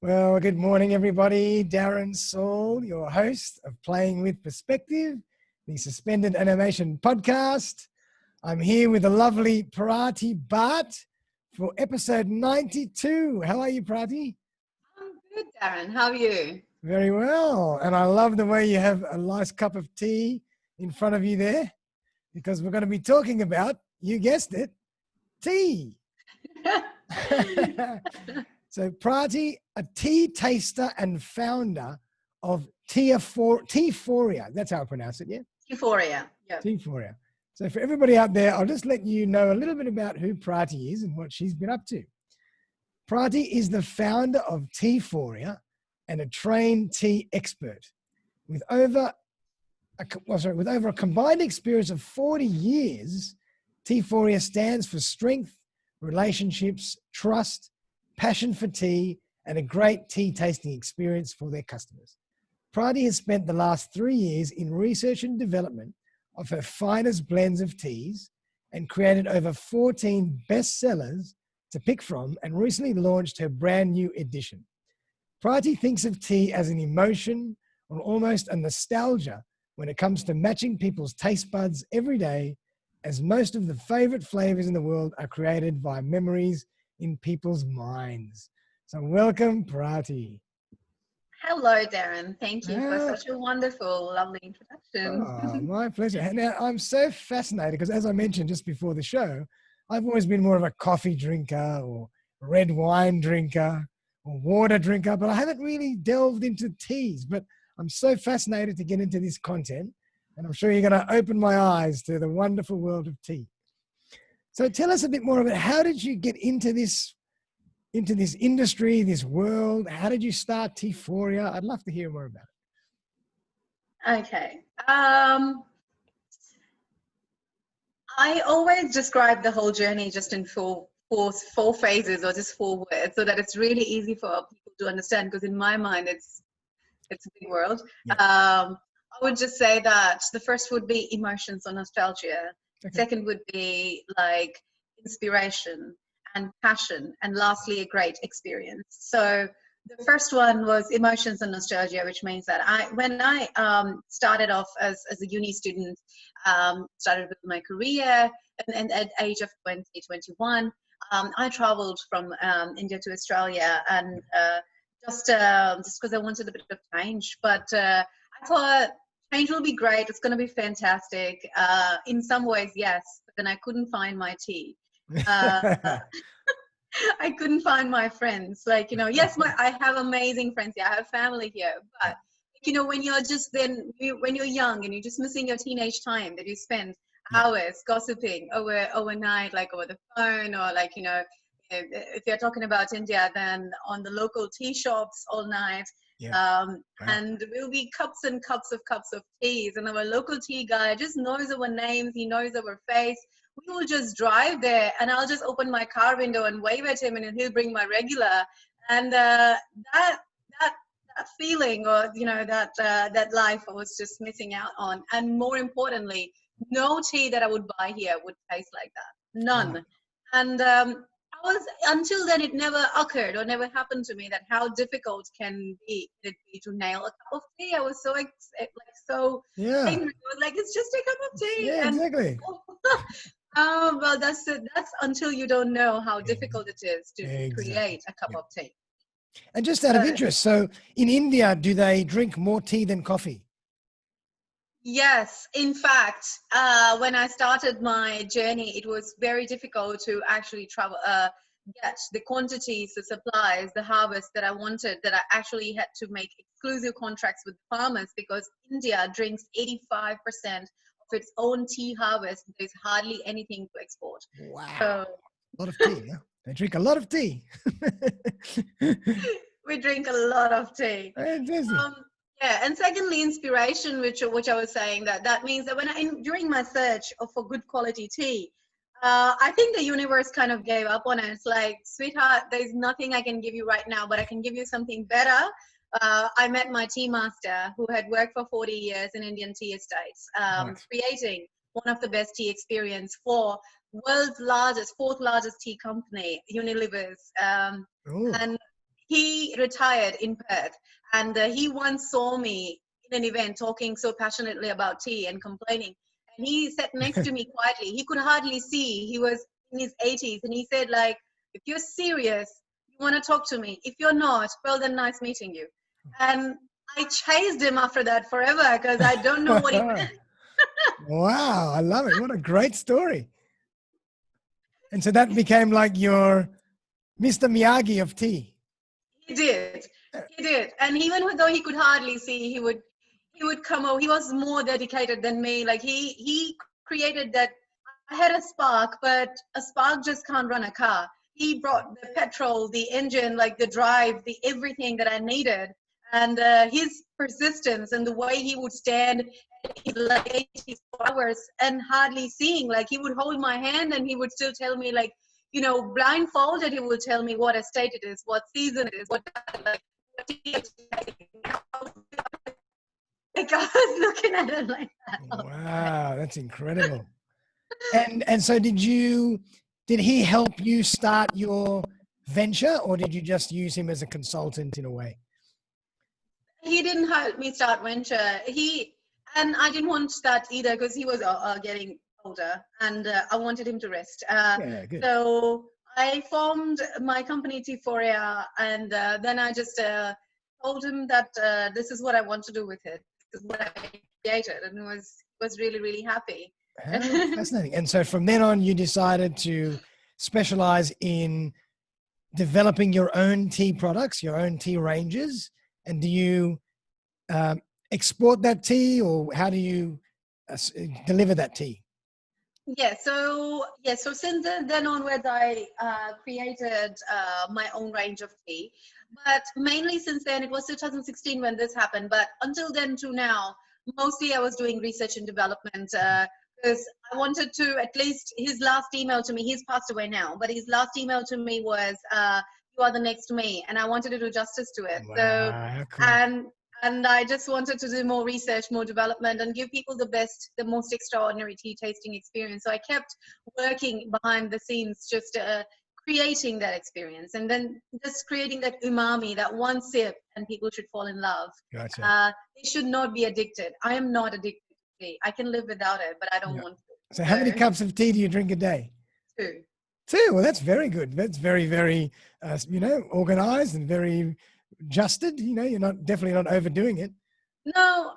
Well, good morning, everybody. Darren Saul, your host of Playing with Perspective, the Suspended Animation Podcast. I'm here with the lovely Prati Bhatt for episode 92. How are you, Prati? I'm good, Darren. How are you? Very well. And I love the way you have a nice cup of tea in front of you there, because we're going to be talking about, you guessed it, tea. So Prati, a tea taster and founder of Teaphoria. That's how I pronounce it, yeah? Teaphoria. Yeah. Teaphoria. So for everybody out there, I'll just let you know a little bit about who Prati is and what she's been up to. Prati is the founder of Teaphoria and a trained tea expert with over a combined experience of 40 years. Teaphoria stands for strength, relationships, trust, passion for tea, and a great tea tasting experience for their customers. Prati has spent the last 3 years in research and development of her finest blends of teas and created over 14 bestsellers to pick from, and recently launched her brand new edition. Prati thinks of tea as an emotion or almost a nostalgia when it comes to matching people's taste buds every day, as most of the favorite flavors in the world are created by memories in people's minds. So welcome, Prati. Hello, Darren. Thank you for such a wonderful, lovely introduction. Oh, my pleasure. Now, I'm so fascinated because, as I mentioned just before the show, I've always been more of a coffee drinker or red wine drinker or water drinker, but I haven't really delved into teas. But I'm so fascinated to get into this content, and I'm sure you're going to open my eyes to the wonderful world of tea. So tell us a bit more about, how did you get into this industry, this world? How did you start Teaphoria? I'd love to hear more about it. Okay. I always describe the whole journey just in four phases, or just 4 words, so that it's really easy for people to understand, because in my mind it's a big world. Yeah. I would just say that the first would be emotions or nostalgia. Okay. Second would be like inspiration and passion, and lastly a great experience. So the first one was emotions and nostalgia, which means that when I started off as a uni student, started with my career, and at the age of 21, I traveled from India to Australia, and just because I wanted a bit of change. But I thought change will be great. It's going to be fantastic. In some ways, yes, but then I couldn't find my tea. I couldn't find my friends. Yes, I have amazing friends here. I have family here. But, when you're young and you're just missing your teenage time that you spend hours gossiping overnight, like over the phone, or if you're talking about India, then on the local tea shops all night. Yeah. And there will be cups and cups of teas, and our local tea guy just knows our names, he knows our face. We will just drive there, and I'll just open my car window and wave at him, and he'll bring my regular. And that feeling, or that life, I was just missing out on. And more importantly, no tea that I would buy here would taste like that. None. Wow. And until then, it never occurred or never happened to me that how difficult can it be to nail a cup of tea. I was so angry. I was like, it's just a cup of tea. Yeah, exactly. Well, that's until you don't know how difficult it is to create a cup of tea. And just out of interest, so in India, do they drink more tea than coffee? Yes. In fact, when I started my journey, it was very difficult to actually get the quantities, the supplies, the harvest that I wanted, that I actually had to make exclusive contracts with farmers, because India drinks 85% of its own tea harvest. There's hardly anything to export. Wow. So, a lot of tea, yeah? They drink a lot of tea. We drink a lot of tea. Yeah, and secondly, inspiration, which I was saying, that means that during my search for good quality tea, I think the universe kind of gave up on it. It's like, sweetheart, there's nothing I can give you right now, but I can give you something better. I met my tea master, who had worked for 40 years in Indian tea estates, creating one of the best tea experience for world's fourth largest tea company, Unilever's. And he retired in Perth, and he once saw me in an event talking so passionately about tea and complaining. And he sat next to me quietly. He could hardly see. He was in his 80s, and he said, like, if you're serious, you want to talk to me. If you're not, well, then nice meeting you. And I chased him after that forever because I don't know what he meant. Wow, I love it. What a great story. And so that became like your Mr. Miyagi of tea. He did. He did. And even though he could hardly see, he would come over. He was more dedicated than me. Like he created that. I had a spark, but a spark just can't run a car. He brought the petrol, the engine, like the drive, the everything that I needed. And his persistence and the way he would stand in like 80 hours and hardly seeing, like he would hold my hand and he would still tell me, like, you know, blindfolded, he would tell me what estate it is, what season it is, what like I was looking at it like that. Wow, that's incredible. And so did he help you start your venture, or did you just use him as a consultant in a way? He didn't help me start venture. And I didn't want to start either because he was getting older, and I wanted him to rest. Yeah, good. So I formed my company Teaphoria, and then I just told him that this is what I want to do with it. This is what I created, and was really, really happy. How fascinating. And so from then on, you decided to specialize in developing your own tea products, your own tea ranges. And do you export that tea, or how do you deliver that tea? So since then onwards, I created my own range of tea. But mainly since then, it was 2016 when this happened. But until then to now, mostly I was doing research and development because I wanted to, at least his last email to me, he's passed away now, but his last email to me was, you are the next me. And I wanted to do justice to it. Wow, cool. And I just wanted to do more research, more development, and give people the most extraordinary tea tasting experience. So I kept working behind the scenes, just creating that experience, and then just creating that umami, that one sip, and people should fall in love. Gotcha. They should not be addicted. I am not addicted to tea. I can live without it, but I don't want to. So how many cups of tea do you drink a day? 2. 2. Well, that's very good. That's very, very, organized and very adjusted. You're definitely not overdoing it. No,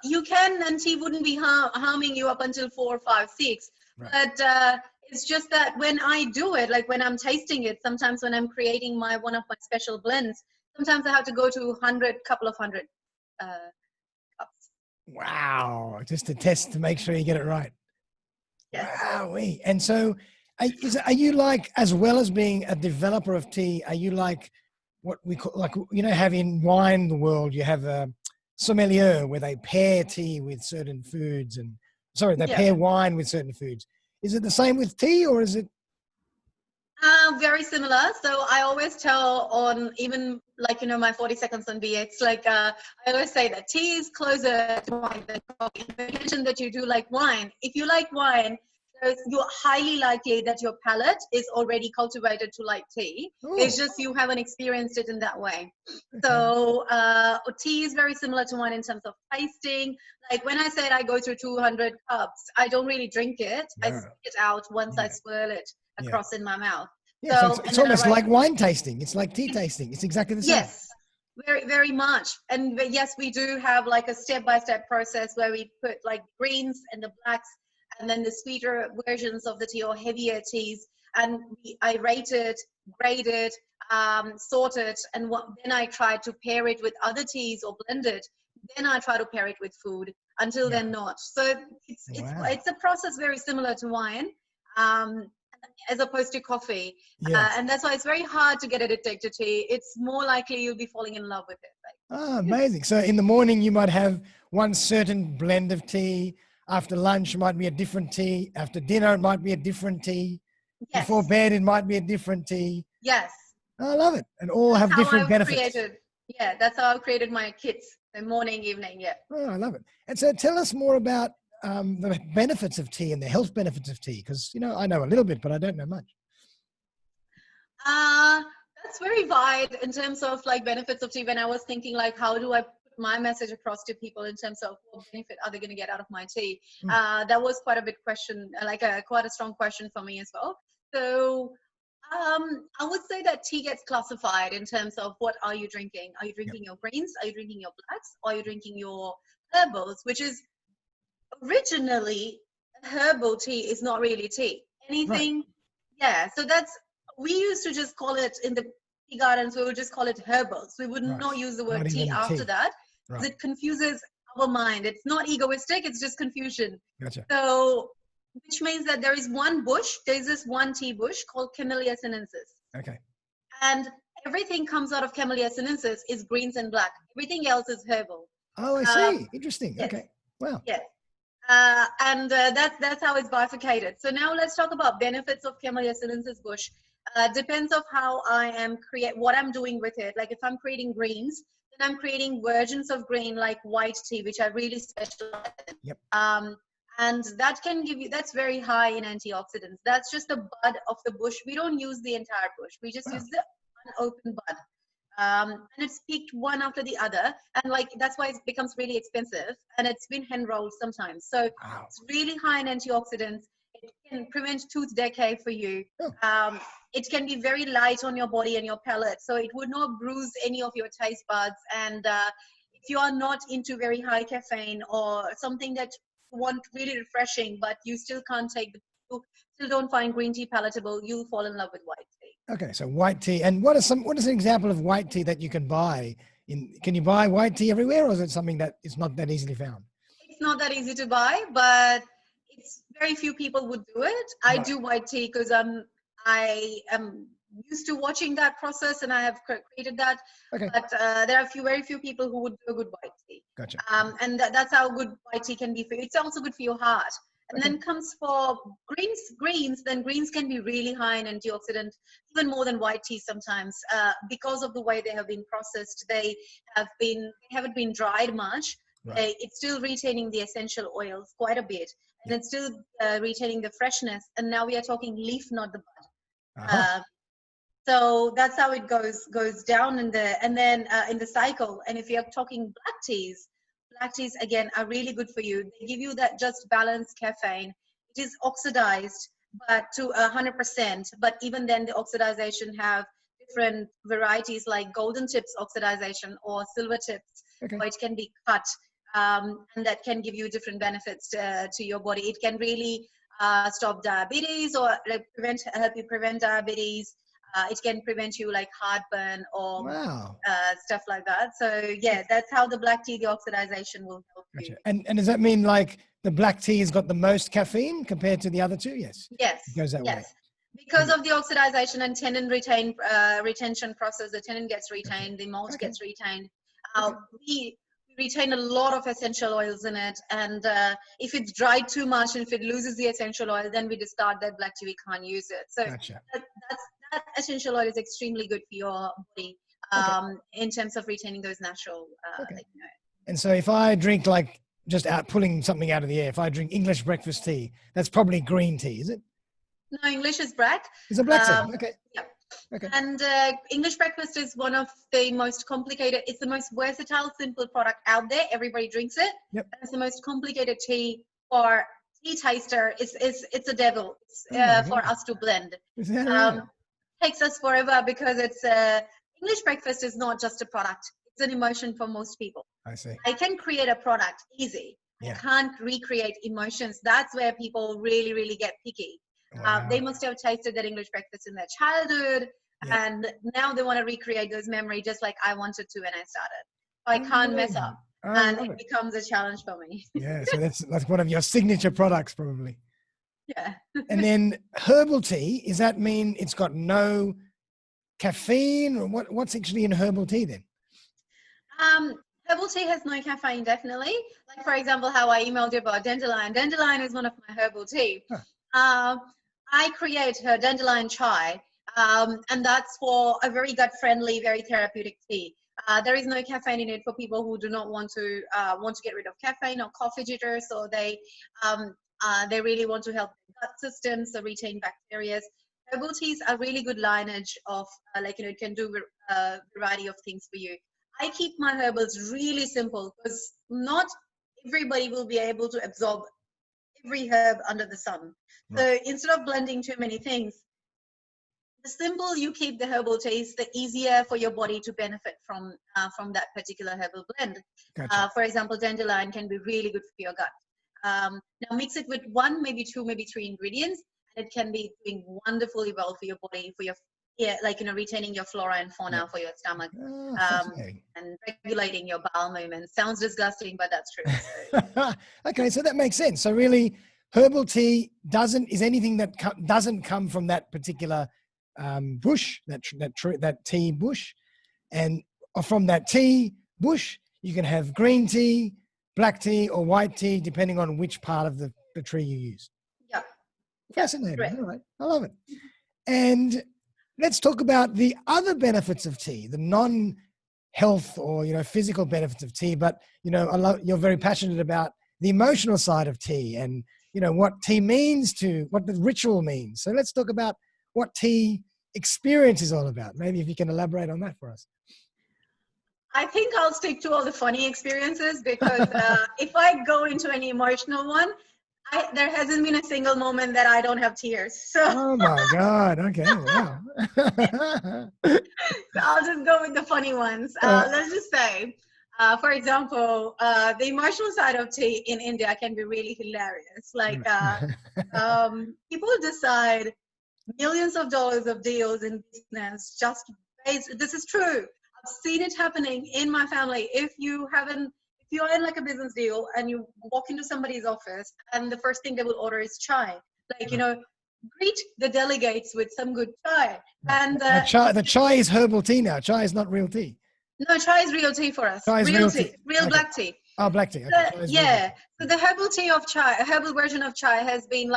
you can, and tea wouldn't be harming you up until 4, 5, 6. Right. But it's just that when I do it, like when I'm tasting it, sometimes when I'm creating one of my special blends, sometimes I have to go to couple of hundred cups. Wow! Just to test to make sure you get it right. Yes. Wowee. And so, are you like, as well as being a developer of tea, are you like what we call, like, have in wine the world, you have a sommelier where they pair tea with certain foods they pair wine with certain foods. Is it the same with tea, or is it? Very similar. So I always tell on even like, my 40 seconds on BX, like I always say that tea is closer to wine than coffee. You mentioned that you do like wine. If you like wine, you're highly likely that your palate is already cultivated to like tea. Ooh. It's just you haven't experienced it in that way. Okay. So tea is very similar to wine in terms of tasting. Like when I said I go through 200 cups, I don't really drink it. Yeah. I spit it out once I swirl it across in my mouth. Yeah, so it's almost like wine tasting. It's like tea tasting. It's exactly the same. Yes, very, very much. And yes, we do have like a step-by-step process where we put like greens and the blacks, and then the sweeter versions of the tea or heavier teas, and I rate it, grade it, sort it, and then I try to pair it with other teas or blend it. Then I try to pair it with food. Until then, not. So it's a process very similar to wine, as opposed to coffee. Yes. And that's why it's very hard to get addicted to tea. It's more likely you'll be falling in love with it. Amazing. So in the morning, you might have one certain blend of tea. After lunch, it might be a different tea. After dinner, it might be a different tea. Yes. Before bed, it might be a different tea. Yes. I love it. And all have different benefits. That's how I've created my kits. The morning, evening, Oh, I love it. And so tell us more about the benefits of tea and the health benefits of tea. Because, I know a little bit, but I don't know much. That's That's very wide in terms of like benefits of tea. When I was thinking like, how do I put my message across to people in terms of what benefit are they going to get out of my tea? That was quite a big question, like quite a strong question for me as well. So I would say that tea gets classified in terms of what are you drinking? Are you Yep. drinking your greens? Are you drinking your blacks? Or are you drinking your herbals? Which is originally herbal tea is not really tea. Right. Anything, yeah. So that's, we used to just call it in the tea gardens, we would just call it herbals. We would Right. not use the word Not tea even after tea. that because Right. it confuses our mind. It's not egoistic, it's just confusion. Gotcha. So, which means that there is one bush, there's this one tea bush called Camellia sinensis. Okay. And everything comes out of Camellia sinensis is greens and black. Everything else is herbal. Oh, I Um, see. Interesting. yes, Okay. Wow. yes. And that's how it's bifurcated. So now let's talk about benefits of Camellia sinensis bush. Depends of how I am what I'm doing with it. Like if I'm creating greens, then I'm creating versions of green like white tea, which I really specialize in. Yep. And that can give you, that's very high in antioxidants. That's just the bud of the bush. We don't use the entire bush. We just Wow. use the unopened bud. And it's picked one after the other, and like that's why it becomes really expensive, and it's been hand rolled sometimes, so Wow. it's really high in antioxidants. It can prevent tooth decay for you. Oh. It can be very light on your body and your palate, so it would not bruise any of your taste buds. And if you are not into very high caffeine or something that you want really refreshing but you still can't take you still don't find green tea palatable, you'll fall in love with white tea. Okay. So white tea. And what is an example of white tea that you can buy can you buy white tea everywhere, or is it something that is not that easily found? It's not that easy to buy, but it's very few people would do it. I Right. do white tea because I am used to watching that process and I have created that. Okay. But there are very few people who would do a good white tea. Gotcha. And that's how good white tea can be for you. It's also good for your heart. And Okay. then comes for greens, then greens can be really high in antioxidant, even more than white tea sometimes, because of the way they have been processed. They haven't been dried much. Right. It's still retaining the essential oils quite a bit, and Yep. it's still retaining the freshness. And now we are talking leaf, not the bud. Uh-huh. So that's how it goes down in the cycle. And if you're talking black teas again are really good for you. They give you that just balanced caffeine. It is oxidized, but to 100%. But even then, the oxidization have different varieties like golden tips oxidization or silver tips, Okay. or it can be cut, and that can give you different benefits to your body. It can really stop diabetes or like help you prevent diabetes. It can prevent you like heartburn or Wow. stuff like that. So yeah, that's how the black tea, the oxidization will help you. Gotcha. And does that mean like the black tea has got the most caffeine compared to the other two? Yes. Yes, It goes that way. yes. Because Okay. of the oxidization and retention process, the tannin gets Gotcha. retained, the malt Okay. gets retained. Okay. We retain a lot of essential oils in it, and if it's dried too much and if it loses the essential oil, then we discard that black tea. We can't use it. So Gotcha. that essential oil is extremely good for your body Okay. in terms of retaining those natural. Okay. Like, And so if I drink like just out pulling something out of the air, if I drink English breakfast tea, that's probably green tea, is it? no, English is black. It's a black tea. Okay. Yeah. Okay. And English breakfast is one of the most complicated, it's the most versatile, simple product out there. Everybody drinks it. Yep. It's the most complicated tea for tea taster. It's a devil. It's, Oh my for God. us to blend. Is that right? Takes us forever because it's English breakfast is not just a product. It's an emotion for most people. I see. I can create a product easy. Yeah. I can't recreate emotions. That's where people really, really get picky. Wow. They must have tasted that English breakfast in their childhood, Yeah. and now they want to recreate those memories just like I wanted to when I started. I can't mess up, I and love it it. becomes a challenge for me. Yeah. So that's like one of your signature products, probably. Yeah. And then herbal tea, does that mean it's got no caffeine, or what's actually in herbal tea then? Herbal tea has no caffeine, definitely. Like for example, how I emailed you about dandelion. Dandelion is one of my herbal tea. Huh. I create her dandelion chai, and that's for a very gut-friendly, very therapeutic tea. There is no caffeine in it for people who do not want to get rid of caffeine or coffee jitters, so they really want to help the gut system, so retain bacteria. herbal teas are really good lineage of it can do a variety of things for you. I keep my herbals really simple because not everybody will be able to absorb every herb under the sun. So instead of blending too many things, the simple you keep the herbal taste, the easier for your body to benefit from that particular herbal blend. Gotcha. For example, dandelion can be really good for your gut. Now mix it with one, maybe two, maybe three ingredients, and it can be doing wonderfully well for your body, for your retaining your flora and fauna for your stomach, and regulating your bowel movements. Sounds disgusting, but that's true. So. Okay, so that makes sense. So really, herbal tea is anything that doesn't come from that particular bush, that tea bush, and from that tea bush, you can have green tea, black tea, or white tea, depending on which part of the tree you use. Yeah. Fascinating. Right. All right. I love it. And let's talk about the other benefits of tea, the non-health or, physical benefits of tea. But, you're very passionate about the emotional side of tea and, what tea means what the ritual means. So let's talk about what tea experience is all about. Maybe if you can elaborate on that for us. I think I'll stick to all the funny experiences because if I go into any emotional one, there hasn't been a single moment that I don't have tears. So oh my God. Okay. Wow. So I'll just go with the funny ones. Let's just say, for example, the emotional side of tea in India can be really hilarious. Like people decide millions of dollars of deals in business just based. This is true. I've seen it happening in my family. If you're in like a business deal and you walk into somebody's office and the first thing they will order is chai, greet the delegates with some good chai. And the chai is herbal tea now. Chai is not real tea. No, chai is real tea for us. Chai is real tea. Real black tea. Oh, black tea. Okay. So the herbal tea of chai, a herbal version of chai has been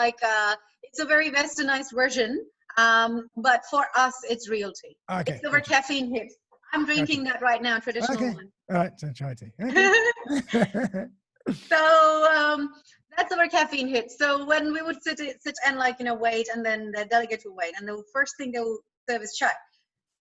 it's a very westernized version. But for us, it's real tea. Okay. It's over caffeine hit. I'm drinking that right now, traditional one. All right, so chai tea. Okay. So that's our caffeine hit. So when we would sit and wait, and then the delegates will wait, and the first thing they will serve is chai.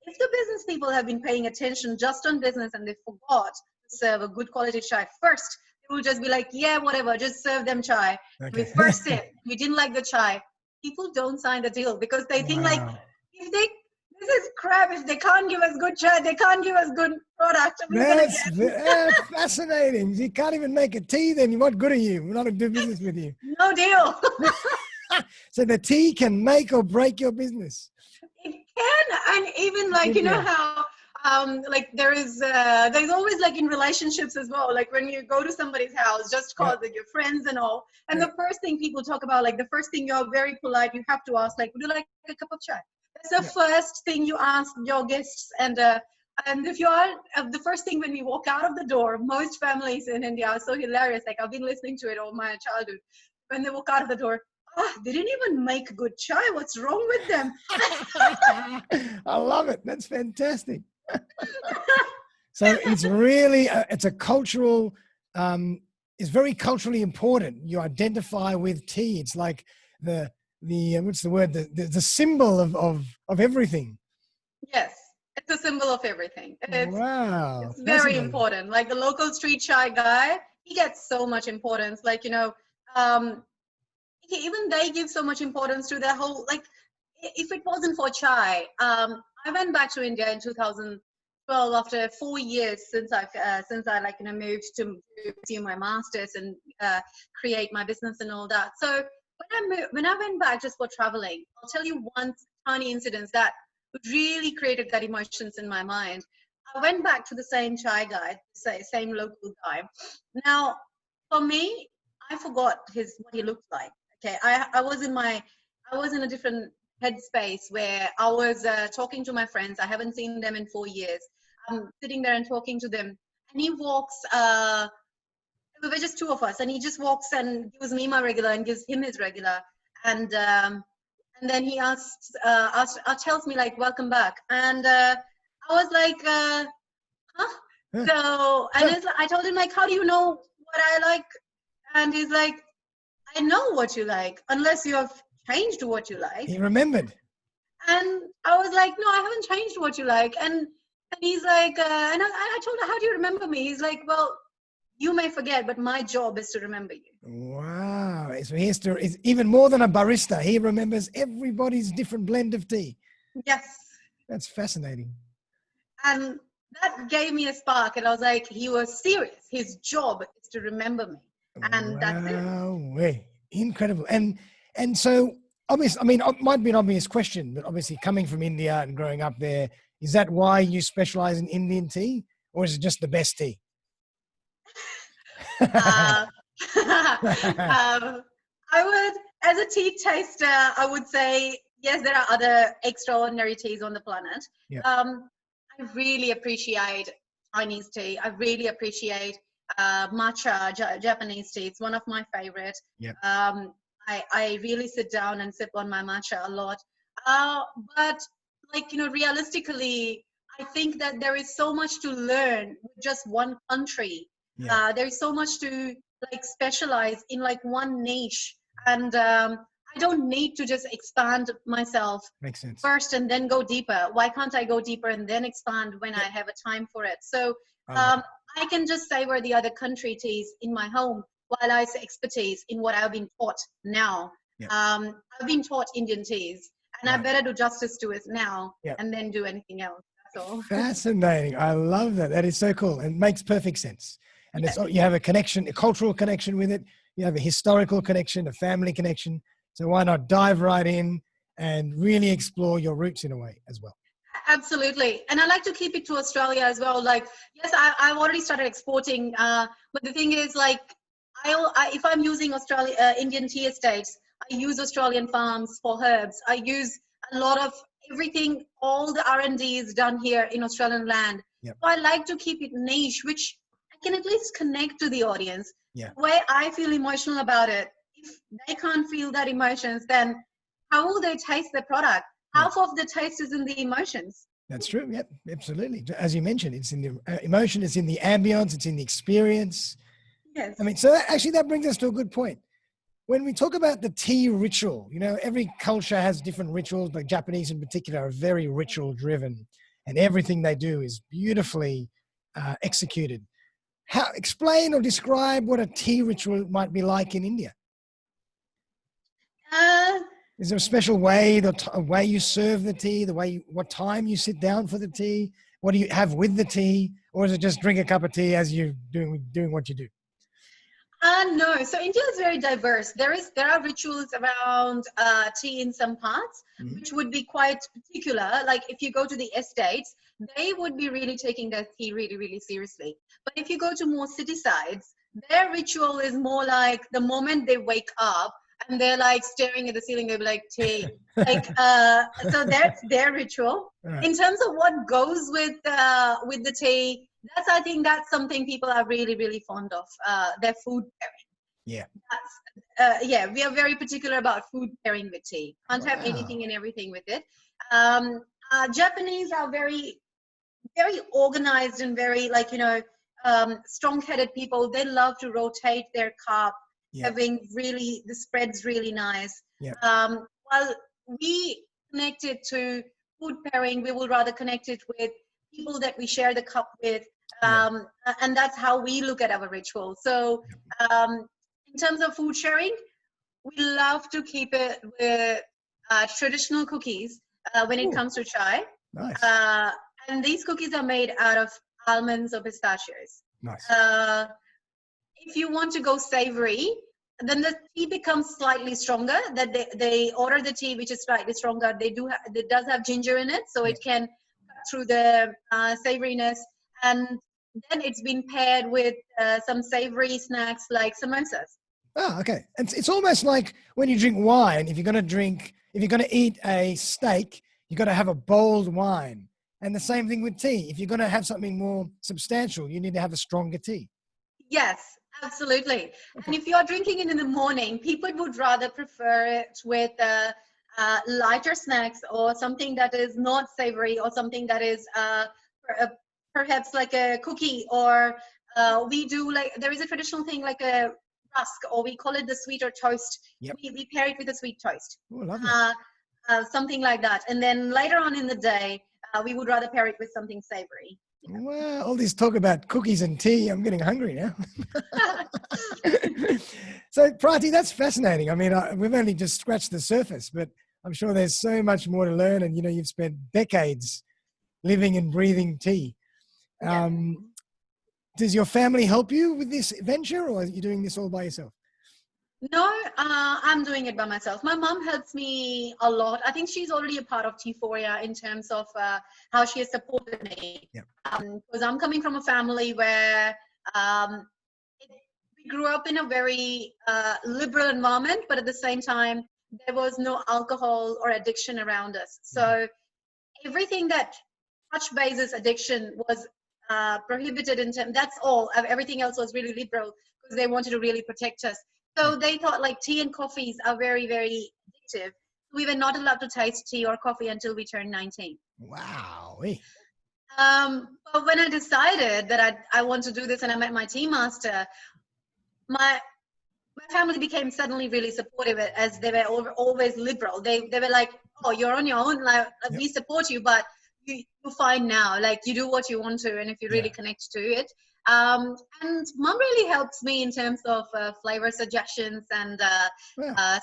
If the business people have been paying attention just on business and they forgot to serve a good quality chai first, they will just be like, yeah, whatever, just serve them chai. Okay. We first sip, we didn't like the chai. People don't sign the deal because they think this is crap. If they can't give us good chai, they can't give us good product. That's fascinating. You can't even make a tea, then what good are you? We're not going to do business with you. No deal. So the tea can make or break your business. It can, and even how there's always in relationships as well. Like when you go to somebody's house, just cause your friends and all. And the first thing people talk about, the first thing you're very polite, you have to ask, would you like a cup of chai? That's the first thing you ask your guests. And if you are the first thing when we walk out of the door, most families in India are so hilarious. I've been listening to it all my childhood. When they walk out of the door, they didn't even make good chai. What's wrong with them? I love it. That's fantastic. So it's really, it's a cultural, it's very culturally important. You identify with tea. It's like the what's the word? The symbol of everything. Yes, it's a symbol of everything. Wow. It's very important. Like the local street chai guy, he gets so much importance. Even they give so much importance to their whole, if it wasn't for chai, I went back to India in 2012 after 4 years since I moved to pursue my master's and create my business and all that. So when I went back just for traveling, I'll tell you one tiny incident that really created that emotions in my mind. I went back to the same chai guy, same local guy. Now, for me, I forgot what he looked like. Okay, I was in a different headspace where I was talking to my friends. I haven't seen them in 4 years. I'm sitting there and talking to them, and he walks. We were just two of us, and he just walks and gives me my regular and gives him his regular, and then he tells me welcome back, and I was like, huh? So and I told him how do you know what I like? And he's like, I know what you like, unless you have changed what you like. He remembered. And I was like, no, I haven't changed what you like. And he's like, and I told her, how do you remember me? He's like, well, you may forget, but my job is to remember you. Wow. So is even more than a barista. He remembers everybody's different blend of tea. Yes. That's fascinating. And that gave me a spark. And I was like, he was serious. His job is to remember me. And that's it. Wow. Incredible. And so obviously, I mean, it might be an obvious question, but obviously coming from India and growing up there, is that why you specialize in Indian tea, or is it just the best tea? Uh, I would, as a tea taster, I would say, yes, there are other extraordinary teas on the planet. Yeah. I really appreciate Chinese tea. I really appreciate matcha, Japanese tea. It's one of my favorite. Yeah. I really sit down and sip on my matcha a lot. But like, realistically, I think that there is so much to learn with just one country. Yeah. There is so much to like specialize in like one niche. And I don't need to just expand myself Makes sense. first and then go deeper. Why can't I go deeper and then expand when I have a time for it? So I can just savor the other country teas in my home while I say expertise in what I've been taught now. Yeah. I've been taught Indian teas, and I better do justice to it now and then do anything else. That's all. Fascinating. I love that. That is so cool. It makes perfect sense. And you have a connection, a cultural connection with it. You have a historical connection, a family connection. So why not dive right in and really explore your roots in a way as well? Absolutely. And I like to keep it to Australia as well. Like, yes, I've already started exporting. But the thing is, like, if I'm using Indian tea estates, I use Australian farms for herbs. I use a lot of everything, all the R&D is done here in Australian land. Yep. So I like to keep it niche, which I can at least connect to the audience. Yeah. The way I feel emotional about it, if they can't feel that emotions, then how will they taste the product? Half of the taste is in the emotions. That's true. Yep, absolutely. As you mentioned, it's in the emotion, it's in the ambience, it's in the experience. Yes. I mean, so that brings us to a good point. When we talk about the tea ritual, every culture has different rituals, but Japanese in particular are very ritual driven, and everything they do is beautifully executed. Explain or describe what a tea ritual might be like in India. Is there a special way, a way you serve the tea, what time you sit down for the tea? What do you have with the tea? Or is it just drink a cup of tea as you're doing what you do? No. So India is very diverse. There are rituals around tea in some parts, which would be quite particular. Like if you go to the estates, they would be really taking their tea really, really seriously. But if you go to more city sides, their ritual is more like the moment they wake up, and they're like staring at the ceiling, they'll be like, tea. Like, so that's their ritual. Right. In terms of what goes with the tea, I think that's something people are really, really fond of, their food pairing. Yeah. We are very particular about food pairing with tea. Can't have anything and everything with it. Japanese are very, very organized and very strong-headed people. They love to rotate their cup. Having really the spreads really nice. While we connected to food pairing, we will rather connect it with people that we share the cup with, and that's how we look at our ritual. So in terms of food sharing, we love to keep it with traditional cookies when it comes to chai. Nice. And these cookies are made out of almonds or pistachios. Nice. If you want to go savory, then the tea becomes slightly stronger. That they order the tea which is slightly stronger. It does have ginger in it, so it can cut through the savoriness. And then it's been paired with some savory snacks like samosas. Oh, okay. It's almost like when you drink wine. If you're going to eat a steak, you've got to have a bold wine. And the same thing with tea. If you're going to have something more substantial, you need to have a stronger tea. Yes, absolutely. Okay. And if you're drinking it in the morning, people would rather prefer it with lighter snacks or something that is not savory or something that is perhaps like a cookie, or we do there is a traditional thing like a rusk, or we call it the sweeter toast. Yep. We pair it with a sweet toast. Oh, lovely. something like that. And then later on in the day, we would rather pair it with something savory. Well, all this talk about cookies and tea, I'm getting hungry now. So, Prati, that's fascinating. I mean, we've only just scratched the surface, but I'm sure there's so much more to learn. And, you've spent decades living and breathing tea. Yeah. Does your family help you with this venture, or are you doing this all by yourself? No, I'm doing it by myself. My mom helps me a lot. I think she's already a part of Teaphoria in terms of how she has supported me. Yeah. Because I'm coming from a family where we grew up in a very liberal environment, but at the same time, there was no alcohol or addiction around us. So everything that touch bases addiction was prohibited in terms. That's all. Everything else was really liberal because they wanted to really protect us. So they thought like tea and coffees are very, very addictive. We were not allowed to taste tea or coffee until we turned 19. Wow. But when I decided that I want to do this and I met my tea master, my family became suddenly really supportive as they were always liberal. They were like, oh, you're on your own. Like, we support you, but you're fine now. Like, you do what you want to, and if you really connect to it. And mom really helps me in terms of flavor suggestions, and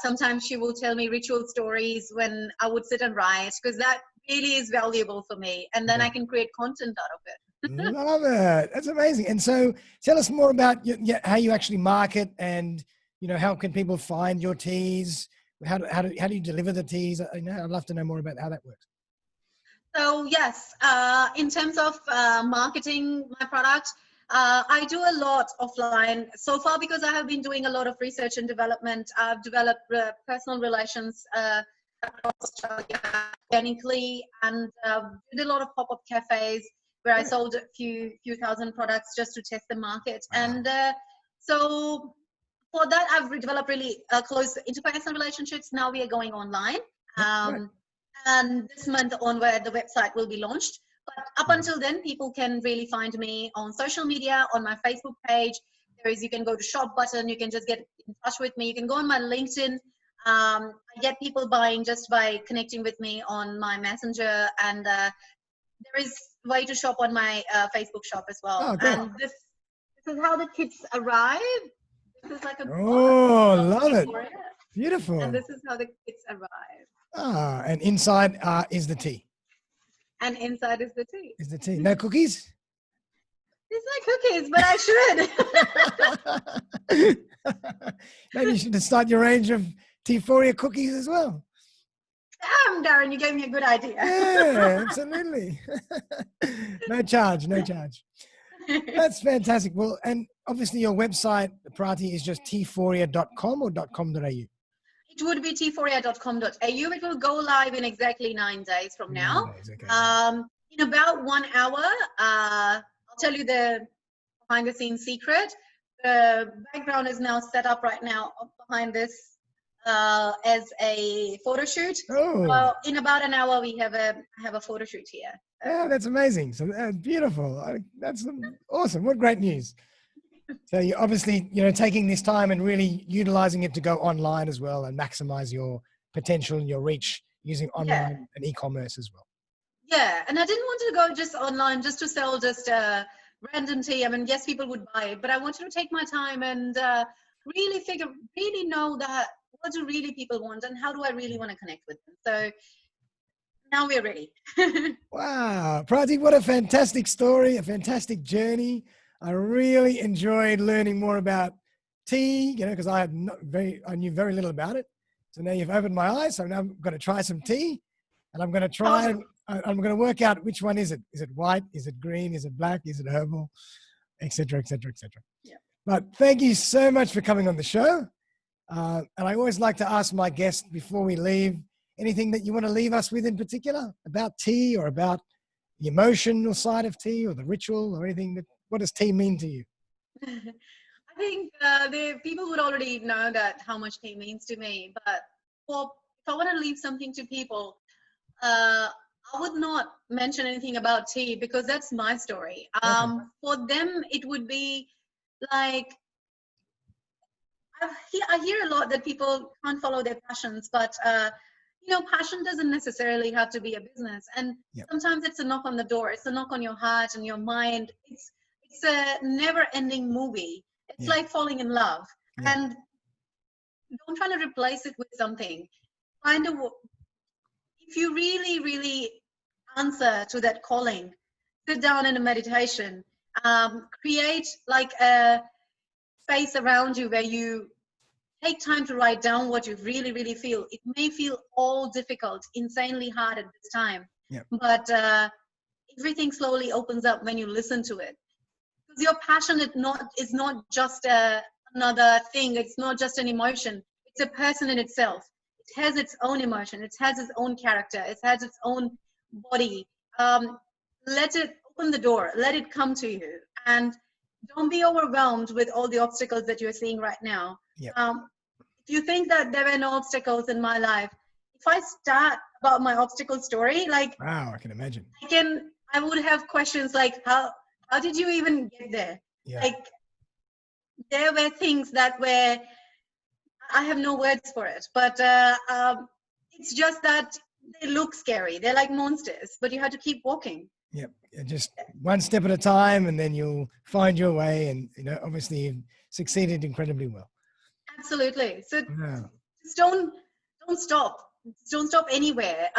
sometimes she will tell me ritual stories when I would sit and write, because that really is valuable for me, and then I can create content out of it. Love it. That's amazing. And so tell us more about how you actually market, and how can people find your teas? How do you deliver the teas? I'd love to know more about how that works. So yes, in terms of marketing my product, I do a lot offline so far because I have been doing a lot of research and development. I've developed personal relations across Australia organically, and did a lot of pop-up cafes where I sold a few thousand products just to test the market. Wow. And so for that, I've developed really close interpersonal relationships. Now we are going online. And this month onward, the website will be launched. But up until then, people can really find me on social media, on my Facebook page. You can go to shop button. You can just get in touch with me. You can go on my LinkedIn. I get people buying just by connecting with me on my messenger. And there is a way to shop on my Facebook shop as well. Oh, great. And this is how the kits arrive. This is like a love it. Beautiful. And this is how the kits arrive. And inside is the tea. And inside is the tea. Is the tea. No cookies? It's like cookies, but I should. Maybe you should start your range of Teaphoria cookies as well. Damn, Darren, you gave me a good idea. Yeah, absolutely. No charge. That's fantastic. Well, and obviously your website, Prati, is just teaphoria.com or .com.au? It would be teaphoria.com.au. It will go live in exactly 9 days from now. 9 days, okay. In about 1 hour, I'll tell you the behind-the-scenes secret. The background is now set up right now behind this as a photo shoot. In about an hour, we have a photo shoot here. Yeah, that's amazing. So beautiful. That's awesome. What great news. So you're obviously, taking this time and really utilizing it to go online as well and maximize your potential and your reach using online and e-commerce as well. Yeah, and I didn't want to go just online just to sell just random tea. I mean, yes, people would buy it, but I wanted to take my time and really know that what do really people want and how do I really want to connect with them. So now we're ready. Wow, Prati, what a fantastic story, a fantastic journey. I really enjoyed learning more about tea, because I knew very little about it. So now you've opened my eyes. So now I'm going to try some tea, and I'm going to work out which one is it. Is it white? Is it green? Is it black? Is it herbal? Et cetera, et cetera, et cetera. Yeah. But thank you so much for coming on the show. And I always like to ask my guests before we leave, anything that you want to leave us with in particular about tea or about the emotional side of tea or the ritual or anything what does tea mean to you? I think the people would already know that how much tea means to me. But if I want to leave something to people, I would not mention anything about tea because that's my story. For them, it would be like I hear a lot that people can't follow their passions, but passion doesn't necessarily have to be a business. And Yep. sometimes it's a knock on the door. It's a knock on your heart and your mind. It's a never ending movie. It's Yeah. like falling in love. Yeah. And don't try to replace it with something. Find if you really, really answer to that calling, sit down in a meditation, create like a space around you where you take time to write down what you really, really feel. It may feel all difficult, insanely hard at this time, Yep. but everything slowly opens up when you listen to it. Because your passion is not just another thing. It's not just an emotion. It's a person in itself. It has its own emotion. It has its own character. It has its own body. Let it open the door. Let it come to you. And don't be overwhelmed with all the obstacles that you're seeing right now. Yep. If you think that there were no obstacles in my life, if I start about my obstacle story, like, Wow, I can imagine. I would have questions like, how did you even get there? Yeah. Like, there were things that were, I have no words for it, but it's just that they look scary. They're like monsters, but you have to keep walking. Yep. Just one step at a time, and then you'll find your way. And obviously, you've succeeded incredibly well. Absolutely. So Wow. just don't stop. Don't stop anywhere.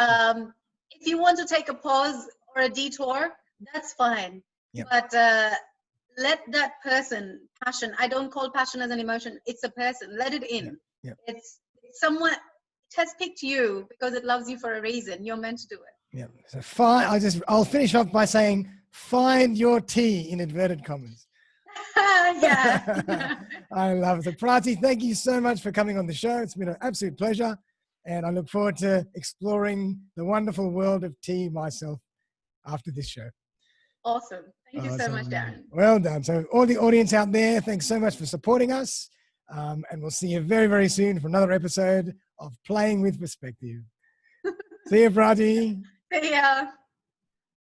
If you want to take a pause or a detour, that's fine. Yep. But let that passion, I don't call passion as an emotion. It's a person. Let it in. Yep. It's someone, it has picked you because it loves you for a reason. You're meant to do it. Yeah. So I'll finish off by saying, find your tea in inverted commas. Yeah. I love it. Prati, thank you so much for coming on the show. It's been an absolute pleasure. And I look forward to exploring the wonderful world of tea myself after this show. Awesome. Thank you so much, Darren. Well done. So all the audience out there, thanks so much for supporting us. And we'll see you very, very soon for another episode of Playing with Perspective. See you, Prati. See ya.